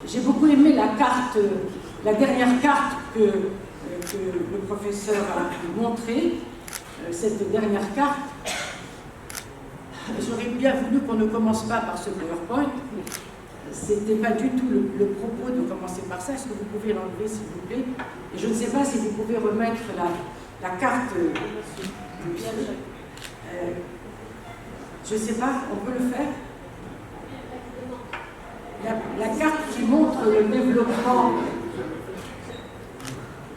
j'ai beaucoup aimé la carte, la dernière carte que le professeur a montrée, cette dernière carte. J'aurais bien voulu qu'on ne commence pas par ce PowerPoint. C'était pas du tout le propos de commencer par ça. Est-ce que vous pouvez l'enlever, s'il vous plaît? Et je ne sais pas si vous pouvez remettre la carte. Je ne sais pas, on peut le faire? La carte qui montre le développement.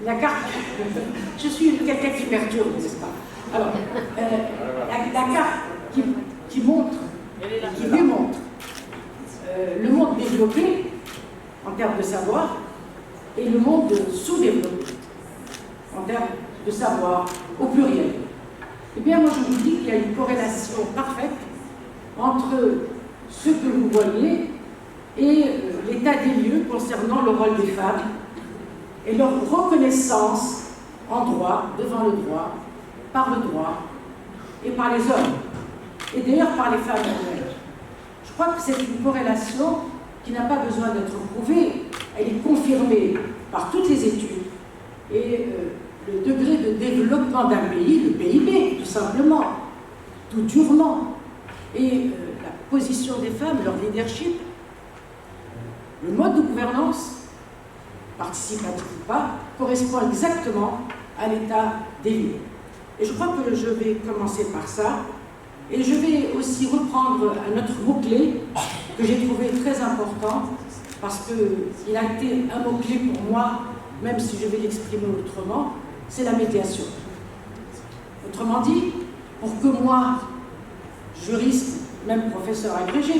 La carte. Je suis quelqu'un qui perturbe, n'est-ce pas? Alors, la carte qui montre, qui démontre le monde développé en termes de savoir et le monde sous-développé en termes de savoir au pluriel. Eh bien, moi je vous dis qu'il y a une corrélation parfaite entre ce que vous voyez et l'état des lieux concernant le rôle des femmes et leur reconnaissance en droit, devant le droit, par le droit et par les hommes, et d'ailleurs par les femmes elles-mêmes. Je crois que c'est une corrélation qui n'a pas besoin d'être prouvée, elle est confirmée par toutes les études. Et le degré de développement d'un pays, le PIB, tout simplement, tout durement, et la position des femmes, leur leadership, le mode de gouvernance, participatif ou pas, correspond exactement à l'état des lieux. Et je crois que je vais commencer par ça. Et je vais aussi reprendre un autre mot-clé que j'ai trouvé très important, parce qu'il a été un mot-clé pour moi, même si je vais l'exprimer autrement, c'est la médiation. Autrement dit, pour que moi, juriste, même professeur agrégé,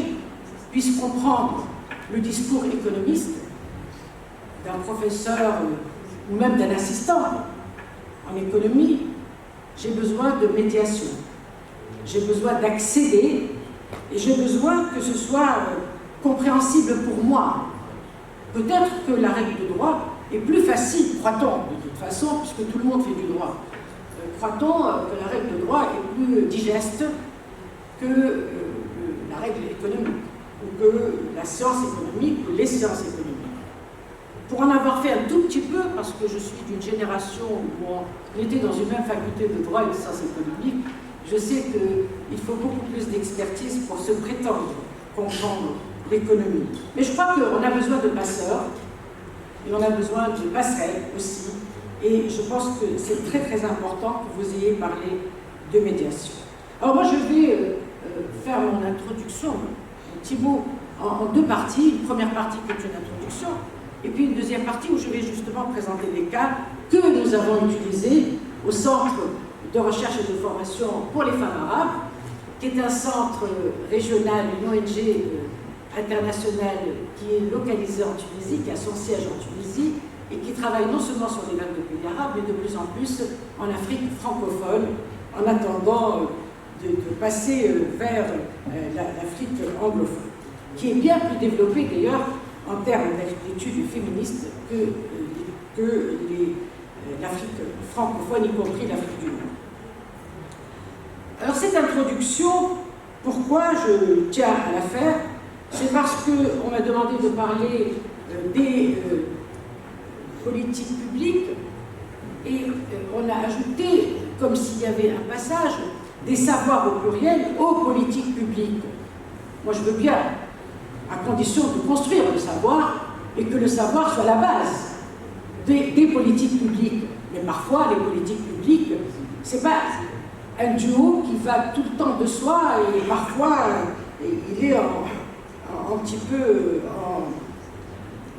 puisse comprendre le discours économiste d'un professeur ou même d'un assistant en économie, j'ai besoin de médiation. J'ai besoin d'accéder et j'ai besoin que ce soit compréhensible pour moi. Peut-être que la règle de droit est plus facile, croit-on, de toute façon, puisque tout le monde fait du droit. Croit-on que la règle de droit est plus digeste que la règle économique, ou que la science économique, ou les sciences économiques. Pour en avoir fait un tout petit peu, parce que je suis d'une génération où on était dans une même faculté de droit et de sciences économiques, je sais qu'il faut beaucoup plus d'expertise pour se prétendre comprendre l'économie. Mais je crois qu'on a besoin de passeurs, et on a besoin de passerelles aussi, et je pense que c'est très très important que vous ayez parlé de médiation. Alors moi je vais faire mon introduction, mon petit mot, en deux parties. Une première partie qui est une introduction, et puis une deuxième partie où je vais justement présenter les cas que nous avons utilisés au Centre de recherche et de formation pour les femmes arabes, qui est un centre régional, une ONG internationale qui est localisée en Tunisie, qui a son siège en Tunisie, et qui travaille non seulement sur les 22 pays arabes, mais de plus en plus en Afrique francophone, en attendant de passer vers l'Afrique anglophone, qui est bien plus développée d'ailleurs en termes d'études féministes que l'Afrique francophone, y compris l'Afrique du Nord. Alors cette introduction, pourquoi je tiens à la faire? C'est parce qu'on m'a demandé de parler des politiques publiques et on a ajouté, comme s'il y avait un passage, des savoirs au pluriel aux politiques publiques. Moi je veux bien, à condition de construire le savoir et que le savoir soit la base des politiques publiques. Mais parfois les politiques publiques, c'est pas un duo qui va tout le temps de soi et parfois il est un petit peu,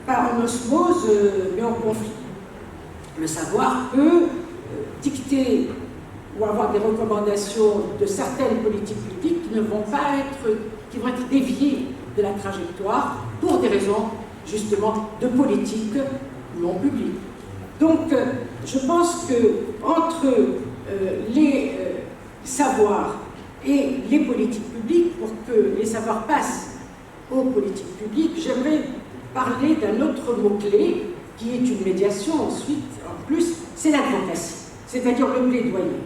pas en osmose, mais en conflit. Le savoir peut dicter ou avoir des recommandations de certaines politiques publiques qui ne vont pas être, qui vont être déviées de la trajectoire pour des raisons justement de politique non publique. Donc je pense que entre les savoirs et les politiques publiques, pour que les savoirs passent aux politiques publiques, j'aimerais parler d'un autre mot-clé qui est une médiation ensuite, en plus, c'est l'advocatie, c'est-à-dire le plaidoyer.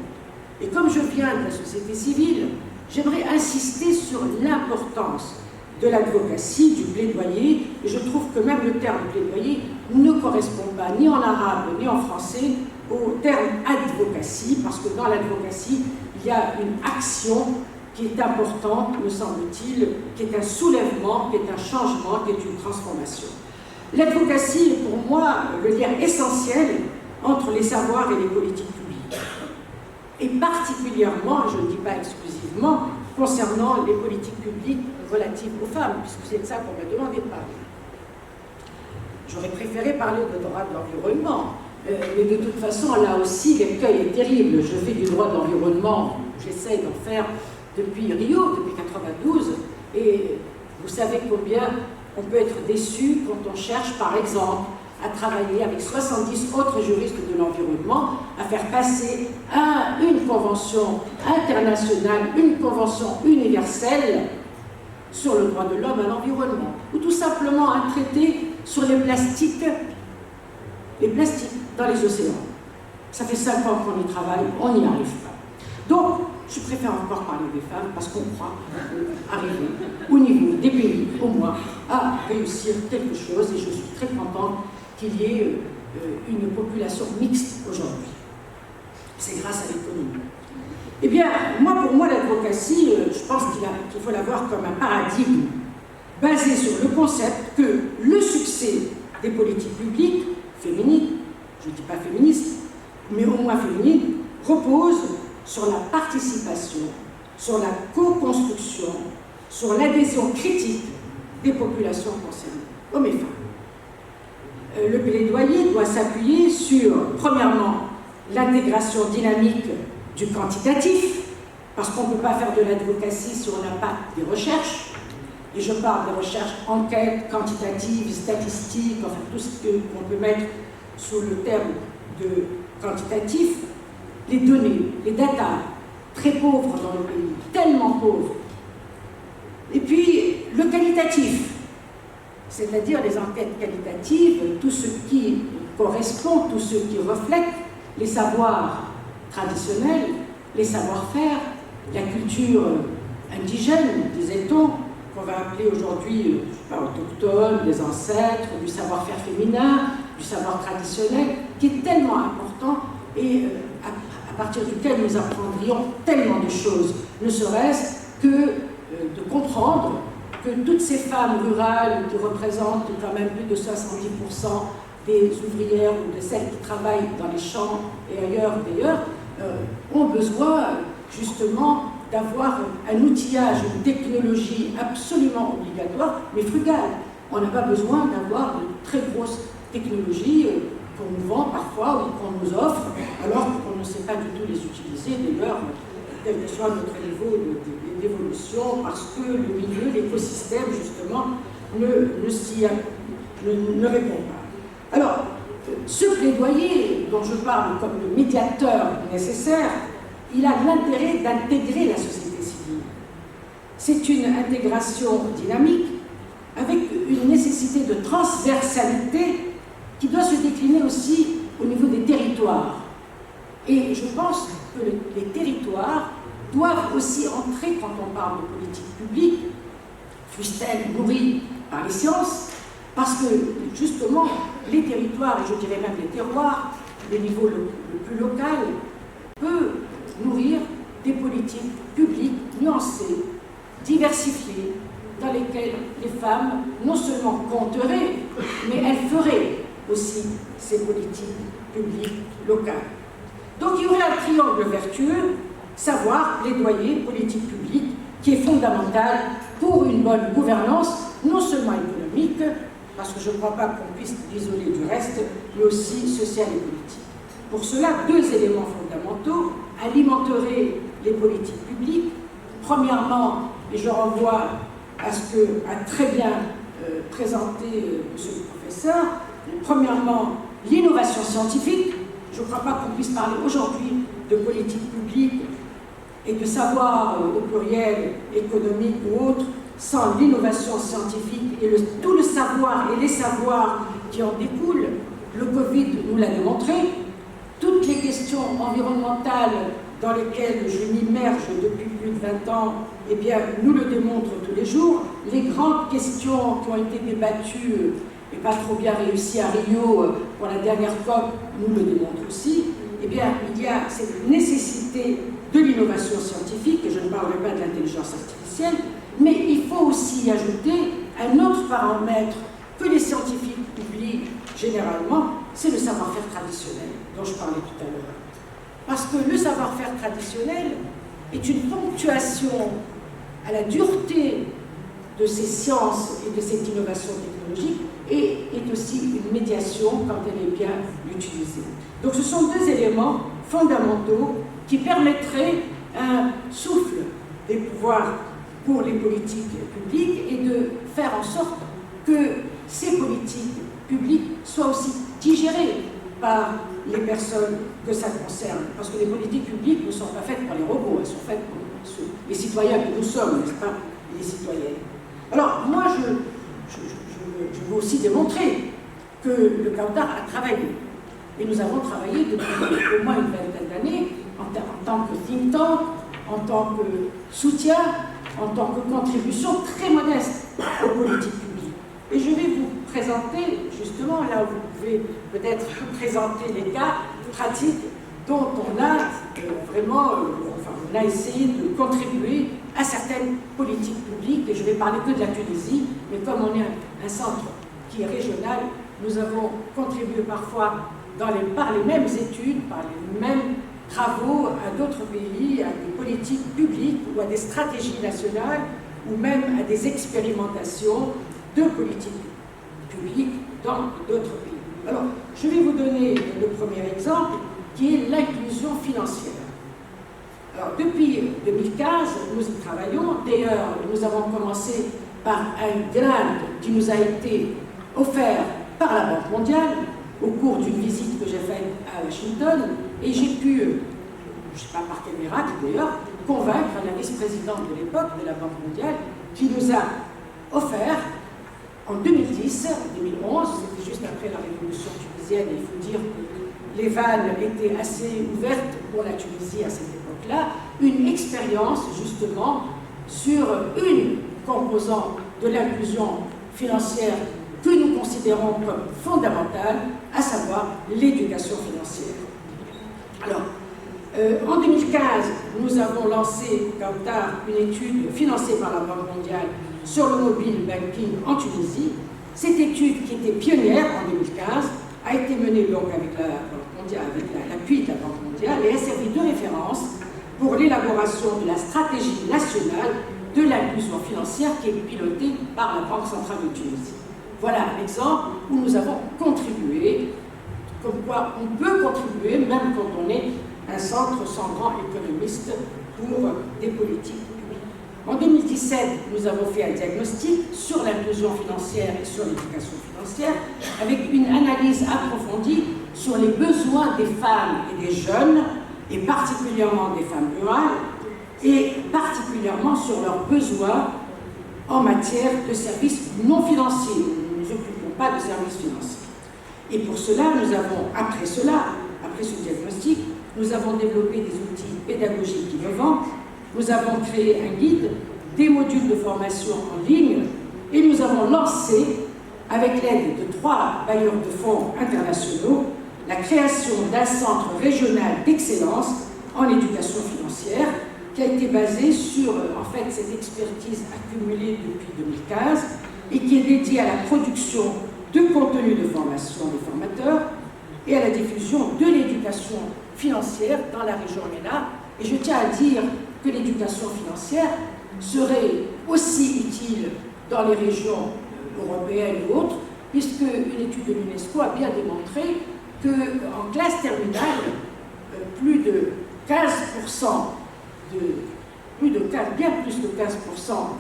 Et comme je viens de la société civile, j'aimerais insister sur l'importance de l'advocatie, du plaidoyer, et je trouve que même le terme plaidoyer ne correspond pas ni en arabe ni en français au terme advocacy, parce que dans l'advocatie, il y a une action qui est importante, me semble-t-il, qui est un soulèvement, qui est un changement, qui est une transformation. L'advocatie est pour moi le lien essentiel entre les savoirs et les politiques publiques, et particulièrement, je ne dis pas exclusivement, concernant les politiques publiques relatives aux femmes, puisque c'est de ça qu'on m'a demandé de parler. J'aurais préféré parler de droit de l'environnement, mais de toute façon, là aussi, l'écueil est terrible. Je fais du droit de l'environnement, j'essaie d'en faire depuis Rio, depuis 92, et vous savez combien on peut être déçu quand on cherche, par exemple, à travailler avec 70 autres juristes de l'environnement, à faire passer une convention internationale, une convention universelle sur le droit de l'homme à l'environnement, ou tout simplement un traité sur les plastiques dans les océans. Ça fait 5 ans qu'on y travaille, on n'y arrive pas. Donc, je préfère encore parler des femmes parce qu'on croit arriver au niveau des pays, au moins, à réussir quelque chose, et je suis très contente qu'il y ait une population mixte aujourd'hui. C'est grâce à l'économie. Eh bien, pour moi, l'advocatie, je pense qu'il faut la voir comme un paradigme basé sur le concept que le succès des politiques publiques féminines, je ne dis pas féministes, mais au moins féminines, repose sur la participation, sur la co-construction, sur l'adhésion critique des populations concernées, hommes et femmes. Le plaidoyer doit s'appuyer sur, premièrement, l'intégration dynamique du quantitatif, parce qu'on ne peut pas faire de l'advocacy si on n'a pas des recherches, et je parle des recherches enquêtes, quantitatives, statistiques, enfin tout ce qu'on peut mettre sous le terme de quantitatif, les données, les datas, très pauvres dans le pays, tellement pauvres. Et puis, le qualitatif, c'est-à-dire les enquêtes qualitatives, tout ce qui correspond, tout ce qui reflète les savoirs traditionnels, les savoir-faire, la culture indigène, disait-on, qu'on va appeler aujourd'hui, autochtone, des ancêtres, du savoir-faire féminin, du savoir traditionnel, qui est tellement important et à partir duquel nous apprendrions tellement de choses, ne serait-ce que de comprendre que toutes ces femmes rurales qui représentent quand même plus de 70% des ouvrières ou de celles qui travaillent dans les champs et ailleurs d'ailleurs, ont besoin justement d'avoir un outillage, une technologie absolument obligatoire, mais frugale. On n'a pas besoin d'avoir de très grosses technologies qu'on nous vend parfois ou qu'on nous offre, alors qu'on ne sait pas du tout les utiliser, d'ailleurs, quel que soit notre niveau d'évolution, parce que le milieu, l'écosystème, justement, ne répond pas. Alors, ce plaidoyer dont je parle comme le médiateur nécessaire, il a l'intérêt d'intégrer la société civile. C'est une intégration dynamique avec une nécessité de transversalité qui doit se décliner aussi au niveau des territoires. Et je pense que les territoires doivent aussi entrer, quand on parle de politique publique, fussent-elles nourries par les sciences, parce que justement, les territoires, et je dirais même les terroirs, le niveau le plus local, peut nourrir des politiques publiques nuancées, diversifiées, dans lesquelles les femmes non seulement compteraient, mais elles feraient aussi ces politiques publiques locales. Donc il y aurait un triangle vertueux, savoir, plaidoyer, politique publique, qui est fondamental pour une bonne gouvernance, non seulement économique, parce que je ne crois pas qu'on puisse l'isoler du reste, mais aussi sociale et politique. Pour cela, 2 éléments fondamentaux alimenteraient les politiques publiques. Premièrement, et je renvoie à ce qu'a très bien présenté monsieur le professeur, premièrement, l'innovation scientifique. Je ne crois pas qu'on puisse parler aujourd'hui de politique publique et de savoir au pluriel économique ou autre sans l'innovation scientifique et tout le savoir et les savoirs qui en découlent. Le Covid nous l'a démontré. Toutes les questions environnementales dans lequel je m'immerge depuis plus de 20 ans, eh bien, nous le démontrent tous les jours. Les grandes questions qui ont été débattues et pas trop bien réussies à Rio pour la dernière COP nous le démontrent aussi. Eh bien, il y a cette nécessité de l'innovation scientifique, et je ne parlerai pas de l'intelligence artificielle, mais il faut aussi ajouter un autre paramètre que les scientifiques oublient généralement, c'est le savoir-faire traditionnel dont je parlais tout à l'heure. Parce que le savoir-faire traditionnel est une ponctuation à la dureté de ces sciences et de cette innovation technologique et est aussi une médiation quand elle est bien utilisée. Donc ce sont deux éléments fondamentaux qui permettraient un souffle des pouvoirs pour les politiques publiques et de faire en sorte que ces politiques publiques soient aussi digérées par les personnes que ça concerne. Parce que les politiques publiques ne sont pas faites par les robots, elles sont faites pour les citoyens que nous sommes, n'est-ce pas, les citoyennes. Alors, moi, je veux aussi démontrer que le Cantar a travaillé. Et nous avons travaillé depuis au moins une vingtaine d'années en tant que think tank, en tant que soutien, en tant que contribution très modeste aux politiques publiques. Et je vais vous présenter, justement, là où vous pouvez peut-être présenter les cas pratiques dont on a on a essayé de contribuer à certaines politiques publiques, et je vais parler que de la Tunisie, mais comme on est un centre qui est régional, nous avons contribué parfois par les mêmes études, par les mêmes travaux à d'autres pays, à des politiques publiques ou à des stratégies nationales, ou même à des expérimentations de politiques publiques dans d'autres pays. Alors, je vais vous donner le premier exemple, qui est l'inclusion financière. Alors, depuis 2015, nous y travaillons. D'ailleurs, nous avons commencé par un grant qui nous a été offert par la Banque mondiale au cours d'une visite que j'ai faite à Washington, et j'ai pu, je ne sais pas par quel miracle d'ailleurs, convaincre la vice-présidente de l'époque de la Banque mondiale qui nous a offert en 2010, 2011, c'était juste après la révolution tunisienne, et il faut dire que les vannes étaient assez ouvertes pour la Tunisie à cette époque-là, une expérience justement sur une composante de l'inclusion financière que nous considérons comme fondamentale, à savoir l'éducation financière. Alors, en 2015, nous avons lancé, Cantar, une étude financée par la Banque mondiale sur le mobile banking en Tunisie. Cette étude, qui était pionnière en 2015, a été menée donc avec l'appui de la Banque mondiale et a servi de référence pour l'élaboration de la stratégie nationale de l'inclusion financière qui est pilotée par la Banque centrale de Tunisie. Voilà un exemple où nous avons contribué, comme quoi on peut contribuer même quand on est un centre sans grand économiste pour des politiques publiques. En 2017, nous avons fait un diagnostic sur l'inclusion financière et sur l'éducation financière avec une analyse approfondie sur les besoins des femmes et des jeunes, et particulièrement des femmes rurales, et particulièrement sur leurs besoins en matière de services non financiers. Nous ne nous occupons pas de services financiers. Et pour cela, après ce diagnostic, nous avons développé des outils pédagogiques innovants, nous avons créé un guide, des modules de formation en ligne, et nous avons lancé, avec l'aide de 3 bailleurs de fonds internationaux, la création d'un centre régional d'excellence en éducation financière, qui a été basé sur cette expertise accumulée depuis 2015 et qui est dédiée à la production de contenus de formation des formateurs et à la diffusion de l'éducation financière dans la région MENA. Et je tiens à dire que l'éducation financière serait aussi utile dans les régions européennes et autres, puisque une étude de l'UNESCO a bien démontré qu'en classe terminale, bien plus de 15%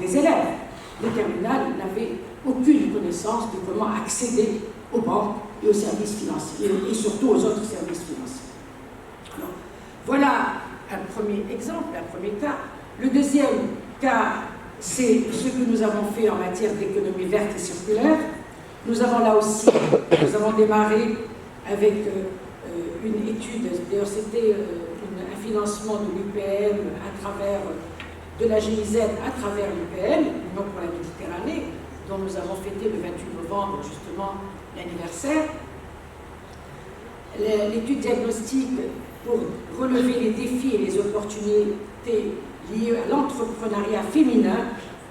des élèves de terminale n'avaient aucune connaissance de comment accéder aux banques et aux services financiers, et surtout aux autres services financiers. Alors, voilà un premier exemple, un premier cas. Le deuxième cas, c'est ce que nous avons fait en matière d'économie verte et circulaire. Nous avons là aussi, nous avons démarré avec une étude, d'ailleurs c'était un financement de l'UPM à travers, de la GIZ à travers l'UPM, l'Union pour la Méditerranée, dont nous avons fêté le 28 novembre justement l'anniversaire. L'étude diagnostique pour relever les défis et les opportunités liées à l'entrepreneuriat féminin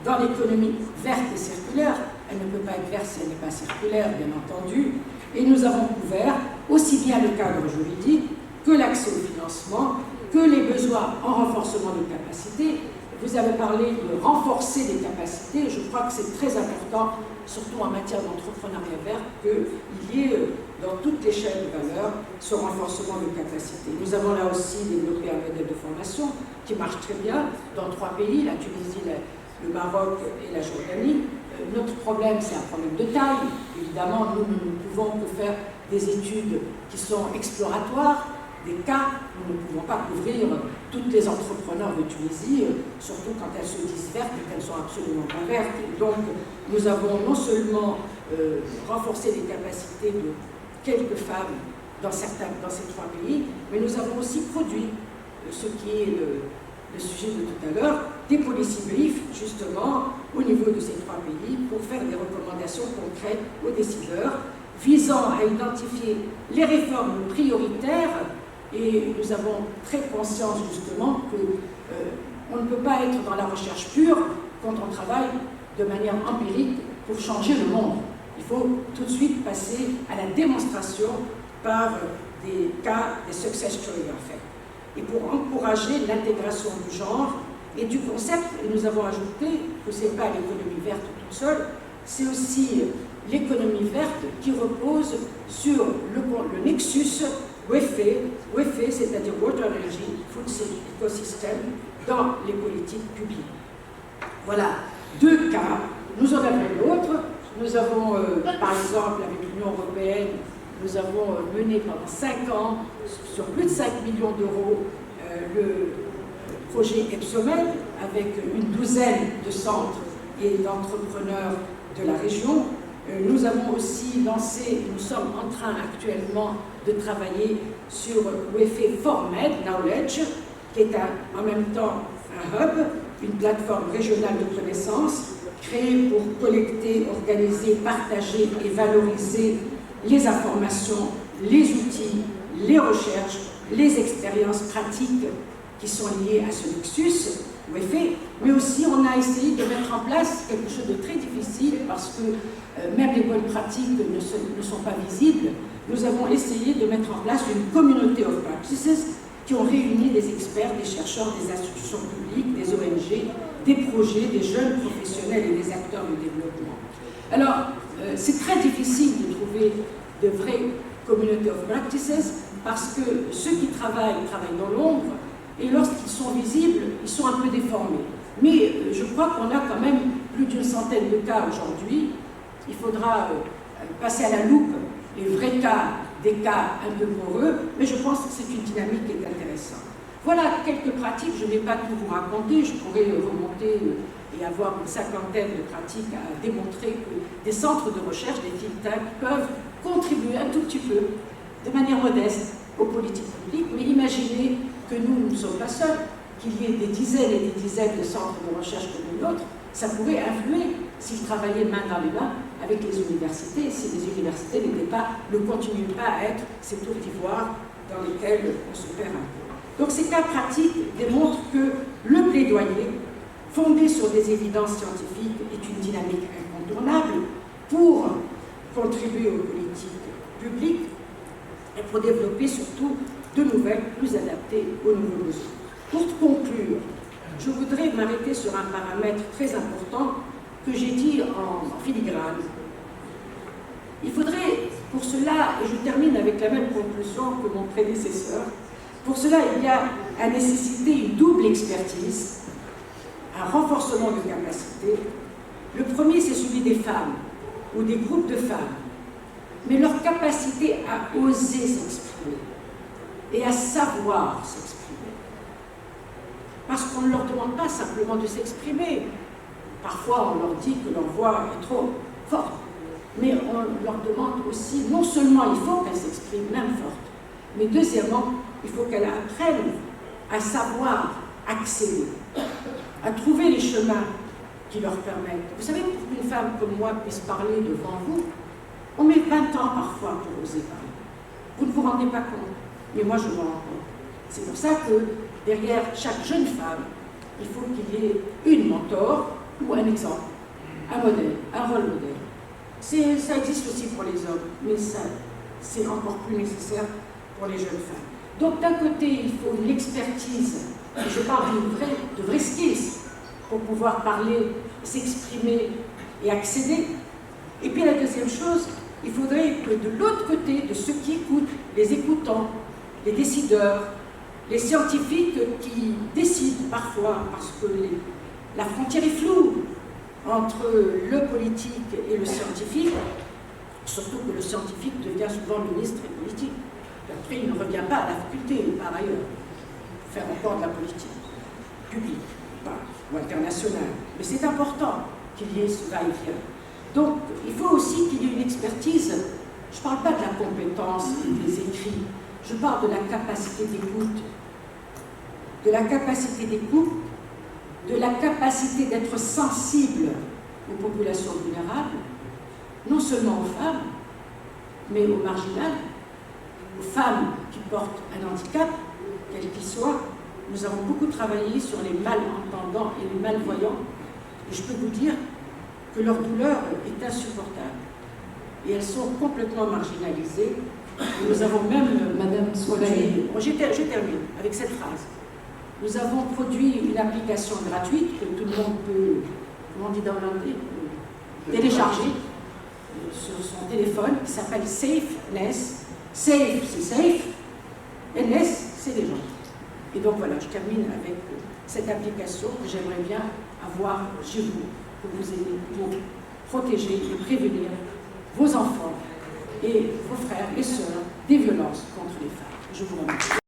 dans l'économie verte et circulaire. Elle ne peut pas être verte si elle n'est pas circulaire, bien entendu. Et nous avons couvert aussi bien le cadre juridique que l'accès au financement, que les besoins en renforcement de capacités. Vous avez parlé de renforcer les capacités. Je crois que c'est très important, surtout en matière d'entrepreneuriat vert, qu'il y ait dans toutes les chaînes de valeur ce renforcement de capacités. Nous avons là aussi développé un modèle de formation qui marche très bien dans 3 pays, la Tunisie, le Maroc et la Jordanie. Notre problème, c'est un problème de taille. Évidemment, nous ne pouvons que faire des études qui sont exploratoires, des cas. Nous ne pouvons pas couvrir toutes les entrepreneurs de Tunisie, surtout quand elles se disent vertes et qu'elles sont absolument pas vertes. Donc, nous avons non seulement renforcé les capacités de quelques femmes dans ces 3 pays, mais nous avons aussi produit ce qui est le sujet de tout à l'heure, des policy briefs, justement, au niveau de ces 3 pays, pour faire des recommandations concrètes aux décideurs, visant à identifier les réformes prioritaires. Et nous avons très conscience, justement, qu'on ne peut pas être dans la recherche pure quand on travaille de manière empirique pour changer le monde. Il faut tout de suite passer à la démonstration par des cas, des success stories, en fait. Et pour encourager l'intégration du genre et du concept, et nous avons ajouté que ce n'est pas l'économie verte toute seule, c'est aussi l'économie verte qui repose sur le nexus WEFE, c'est-à-dire Water Energy Food Ecosystem, dans les politiques publiques. Voilà 2 cas. Nous en avons d'autres. Nous avons, par exemple, avec l'Union européenne, nous avons mené pendant 5 ans, sur plus de 5 millions d'euros, le projet EPSOMED, avec une douzaine de centres et d'entrepreneurs de la région. Nous avons aussi lancé, nous sommes en train actuellement de travailler sur WEFE ForMed Knowledge, qui est en même temps un hub, une plateforme régionale de connaissances, créée pour collecter, organiser, partager et valoriser les informations, les outils, les recherches, les expériences pratiques qui sont liées à ce nexus WEFE, mais aussi on a essayé de mettre en place quelque chose de très difficile parce que même les bonnes pratiques ne sont pas visibles. Nous avons essayé de mettre en place une communauté of practices qui ont réuni des experts, des chercheurs, des institutions publiques, des ONG, des projets, des jeunes professionnels et des acteurs du développement. Alors, c'est très difficile de trouver de vraies communautés of practices parce que ceux qui travaillent dans l'ombre et lorsqu'ils sont visibles, ils sont un peu déformés. Mais je crois qu'on a quand même plus d'une centaine de cas aujourd'hui. Il faudra passer à la loupe les vrais cas, des cas un peu poreux, mais je pense que c'est une dynamique qui est intéressante. Voilà quelques pratiques, je ne vais pas tout vous raconter, je pourrais remonter et avoir une 50aine de pratiques à démontrer que des centres de recherche, des think tanks, peuvent contribuer un tout petit peu, de manière modeste, aux politiques publiques, mais imaginez que nous ne sommes pas seuls, qu'il y ait des dizaines et des dizaines de centres de recherche comme le nôtre, ça pourrait influer s'ils travaillaient main dans les mains avec les universités, si les universités ne continuent pas à être ces tours d'ivoire dans lesquelles on se perd un peu. Donc ces cas pratiques démontrent que le plaidoyer, fondé sur des évidences scientifiques, est une dynamique incontournable pour contribuer aux politiques publiques et pour développer surtout de nouvelles, plus adaptées aux nouveaux besoins. Pour conclure, je voudrais m'arrêter sur un paramètre très important que j'ai dit en filigrane. Il faudrait, pour cela, et je termine avec la même conclusion que mon prédécesseur, pour cela, il y a à nécessiter une double expertise, un renforcement de capacités. Le premier, c'est celui des femmes, ou des groupes de femmes, mais leur capacité à oser s'exprimer et à savoir s'exprimer. Parce qu'on ne leur demande pas simplement de s'exprimer. Parfois, on leur dit que leur voix est trop forte, mais on leur demande aussi, non seulement il faut qu'elles s'expriment même forte, mais deuxièmement, il faut qu'elles apprennent à savoir accéder, à trouver les chemins qui leur permettent. Vous savez, pour qu'une femme comme moi puisse parler devant vous, on met 20 ans parfois pour oser parler. Vous ne vous rendez pas compte, mais moi je m'en rends compte. C'est pour ça que derrière chaque jeune femme, il faut qu'il y ait une mentor ou un exemple, un modèle, un rôle modèle. Ça existe aussi pour les hommes, mais c'est encore plus nécessaire pour les jeunes femmes. Donc d'un côté, il faut une expertise, et je parle de vrais skills, pour pouvoir parler, s'exprimer et accéder. Et puis la deuxième chose, il faudrait que de l'autre côté, de ceux qui écoutent, les écoutants, les décideurs, les scientifiques qui décident parfois, parce que la frontière est floue entre le politique et le scientifique, surtout que le scientifique devient souvent ministre et politique. Après, il ne revient pas à la faculté, par ailleurs, pour faire encore de la politique publique ou internationale. Mais c'est important qu'il y ait ce va-et-vient. Donc, il faut aussi qu'il y ait une expertise. Je ne parle pas de la compétence des écrits, je parle de la capacité d'écoute. De la capacité d'écoute, de la capacité d'être sensible aux populations vulnérables, non seulement aux femmes, mais aux marginales, aux femmes qui portent un handicap, quel qu'il soit. Nous avons beaucoup travaillé sur les malentendants et les malvoyants, et je peux vous dire que leur douleur est insupportable. Et elles sont complètement marginalisées. Et nous avons même, Madame Soleil, je termine avec cette phrase. Nous avons produit une application gratuite que tout le monde peut, comment on dit dans l'anglais, télécharger sur son téléphone, qui s'appelle SafeNess. Safe, c'est safe, et Ness, c'est les gens. Et donc voilà, je termine avec cette application que j'aimerais bien avoir chez vous, pour vous aider, pour protéger et prévenir vos enfants et vos frères et sœurs des violences contre les femmes. Je vous remercie.